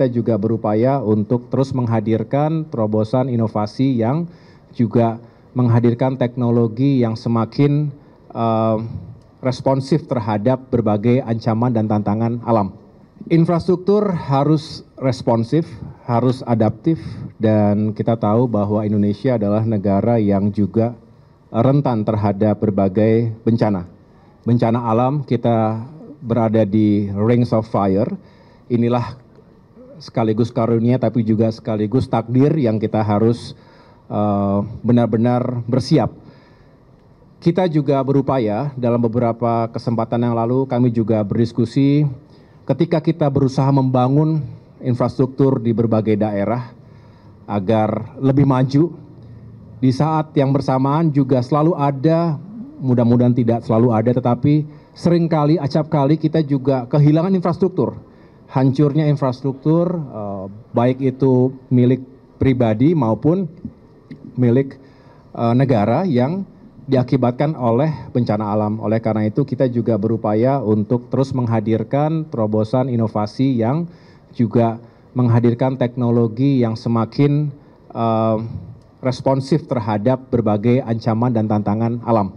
kita juga berupaya untuk terus menghadirkan terobosan inovasi yang juga menghadirkan teknologi yang semakin responsif terhadap berbagai ancaman dan tantangan alam. Infrastruktur harus responsif, harus adaptif, dan kita tahu bahwa Indonesia adalah negara yang juga rentan terhadap berbagai bencana. Bencana alam, kita berada di rings of fire. Inilah sekaligus karunia tapi juga sekaligus takdir yang kita harus benar-benar bersiap. Kita juga berupaya dalam beberapa kesempatan yang lalu kami juga berdiskusi ketika kita berusaha membangun infrastruktur di berbagai daerah agar lebih maju, di saat yang bersamaan juga selalu ada, mudah-mudahan tidak selalu ada, tetapi seringkali, acap kali kita juga kehilangan infrastruktur. Hancurnya infrastruktur, baik itu milik pribadi maupun milik negara yang diakibatkan oleh bencana alam. Oleh karena itu kita juga berupaya untuk terus menghadirkan terobosan inovasi yang juga menghadirkan teknologi yang semakin responsif terhadap berbagai ancaman dan tantangan alam.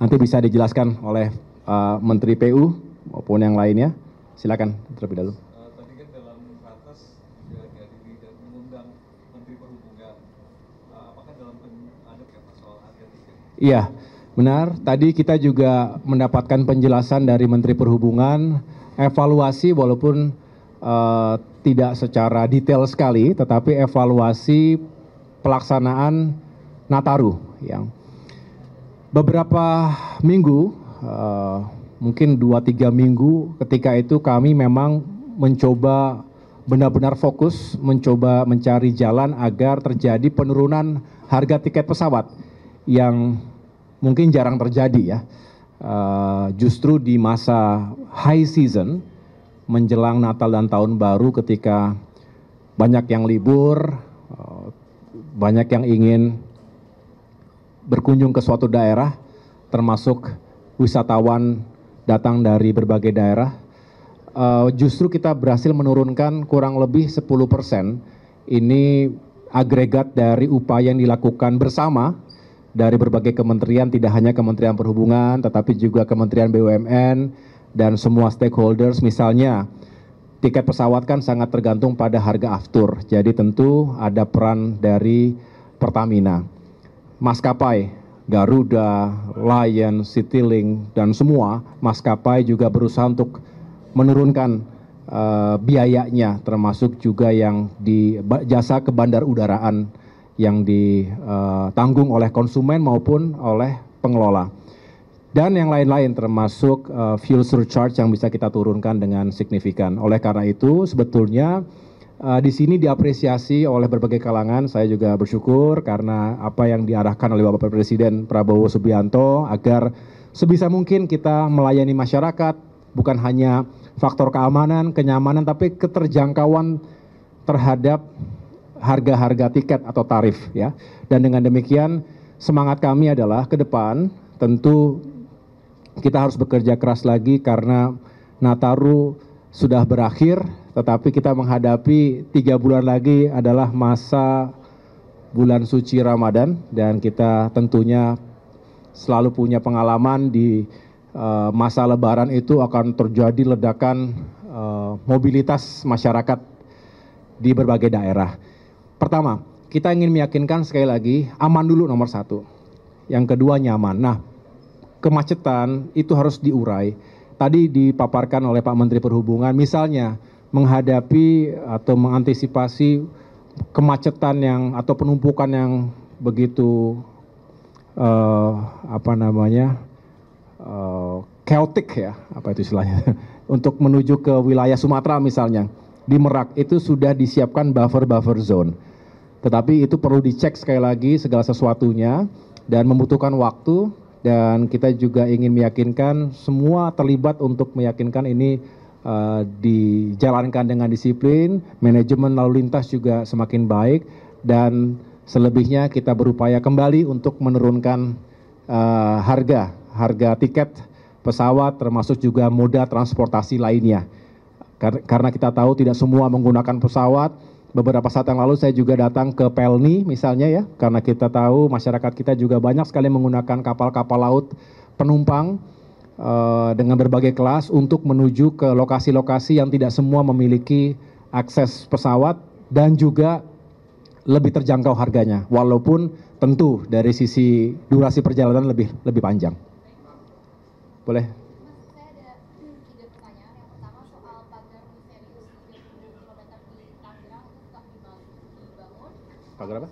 Nanti bisa dijelaskan oleh Menteri PU maupun yang lainnya. Silakan terlebih dahulu. Tadi kan dalam ratas juga dihadiri dan mengundang Menteri Perhubungan. Apakah dalam ada soal harga tiket? Iya, benar. Tadi kita juga mendapatkan penjelasan dari Menteri Perhubungan, evaluasi walaupun tidak secara detail sekali, tetapi evaluasi pelaksanaan Nataru yang beberapa minggu, mungkin 2-3 minggu ketika itu kami memang mencoba benar-benar fokus, mencoba mencari jalan agar terjadi penurunan harga tiket pesawat yang mungkin jarang terjadi ya. Justru di masa high season, menjelang Natal dan Tahun Baru ketika banyak yang libur, banyak yang ingin berkunjung ke suatu daerah, termasuk wisatawan datang dari berbagai daerah, justru kita berhasil menurunkan kurang lebih 10%. Ini agregat dari upaya yang dilakukan bersama dari berbagai kementerian, tidak hanya Kementerian Perhubungan, tetapi juga Kementerian BUMN dan semua stakeholders. Misalnya, tiket pesawat kan sangat tergantung pada harga aftur, jadi tentu ada peran dari Pertamina. Maskapai, Garuda, Lion, Citylink, dan semua maskapai juga berusaha untuk menurunkan biayanya, termasuk juga yang di jasa kebandarudaraan yang ditanggung oleh konsumen maupun oleh pengelola. Dan yang lain-lain termasuk fuel surcharge yang bisa kita turunkan dengan signifikan. Oleh karena itu sebetulnya di sini diapresiasi oleh berbagai kalangan. Saya juga bersyukur karena apa yang diarahkan oleh Bapak Presiden Prabowo Subianto agar sebisa mungkin kita melayani masyarakat, bukan hanya faktor keamanan, kenyamanan, tapi keterjangkauan terhadap harga-harga tiket atau tarif ya. Dan dengan demikian semangat kami adalah ke depan tentu kita harus bekerja keras lagi karena Nataru sudah berakhir, tetapi kita menghadapi 3 bulan lagi adalah masa bulan suci Ramadan, dan kita tentunya selalu punya pengalaman di masa Lebaran itu akan terjadi ledakan mobilitas masyarakat di berbagai daerah. Pertama, kita ingin meyakinkan sekali lagi aman dulu nomor 1. Yang kedua nyaman. Nah, kemacetan itu harus diurai. Tadi dipaparkan oleh Pak Menteri Perhubungan, misalnya menghadapi atau mengantisipasi kemacetan atau penumpukan yang begitu chaotic ya, apa itu istilahnya, untuk menuju ke wilayah Sumatera misalnya, di Merak itu sudah disiapkan buffer zone. Tetapi itu perlu dicek sekali lagi segala sesuatunya dan membutuhkan waktu. Dan kita juga ingin meyakinkan semua terlibat untuk meyakinkan ini dijalankan dengan disiplin, manajemen lalu lintas juga semakin baik, dan selebihnya kita berupaya kembali untuk menurunkan harga tiket pesawat, termasuk juga moda transportasi lainnya. Karena kita tahu tidak semua menggunakan pesawat. Beberapa saat yang lalu saya juga datang ke Pelni misalnya ya, karena kita tahu masyarakat kita juga banyak sekali menggunakan kapal-kapal laut penumpang dengan berbagai kelas untuk menuju ke lokasi-lokasi yang tidak semua memiliki akses pesawat dan juga lebih terjangkau harganya, walaupun tentu dari sisi durasi perjalanan lebih panjang. Boleh? Pagar apa?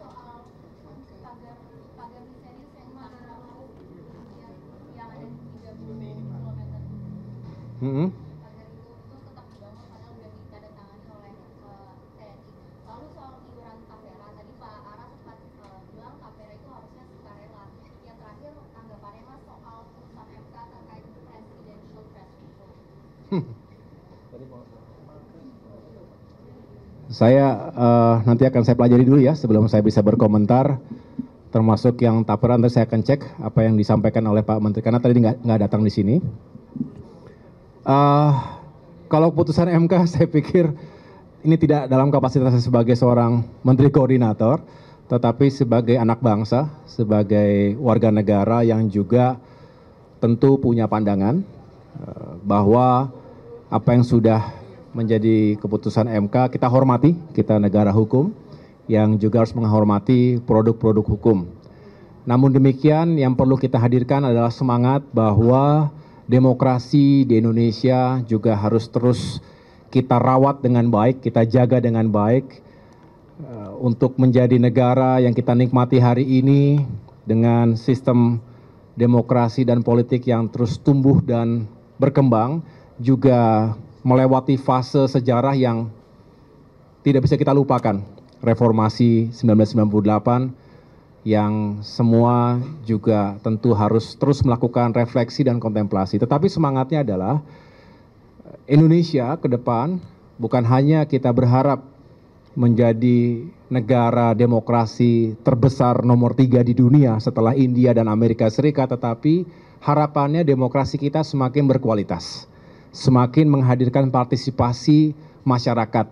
Saya nanti akan saya pelajari dulu ya sebelum saya bisa berkomentar, termasuk yang tapera nanti saya akan cek apa yang disampaikan oleh Pak Menteri karena tadi nggak datang di sini. Kalau putusan MK saya pikir ini tidak dalam kapasitas sebagai seorang Menteri Koordinator, tetapi sebagai anak bangsa, sebagai warga negara yang juga tentu punya pandangan bahwa apa yang sudah menjadi keputusan MK kita hormati, kita negara hukum yang juga harus menghormati produk-produk hukum. Namun demikian yang perlu kita hadirkan adalah semangat bahwa demokrasi di Indonesia juga harus terus kita rawat dengan baik, kita jaga dengan baik untuk menjadi negara yang kita nikmati hari ini dengan sistem demokrasi dan politik yang terus tumbuh dan berkembang, juga melewati fase sejarah yang tidak bisa kita lupakan, reformasi 1998 yang semua juga tentu harus terus melakukan refleksi dan kontemplasi. Tetapi semangatnya adalah Indonesia ke depan bukan hanya kita berharap menjadi negara demokrasi terbesar nomor 3 di dunia setelah India dan Amerika Serikat, tetapi harapannya demokrasi kita semakin berkualitas, semakin menghadirkan partisipasi masyarakat,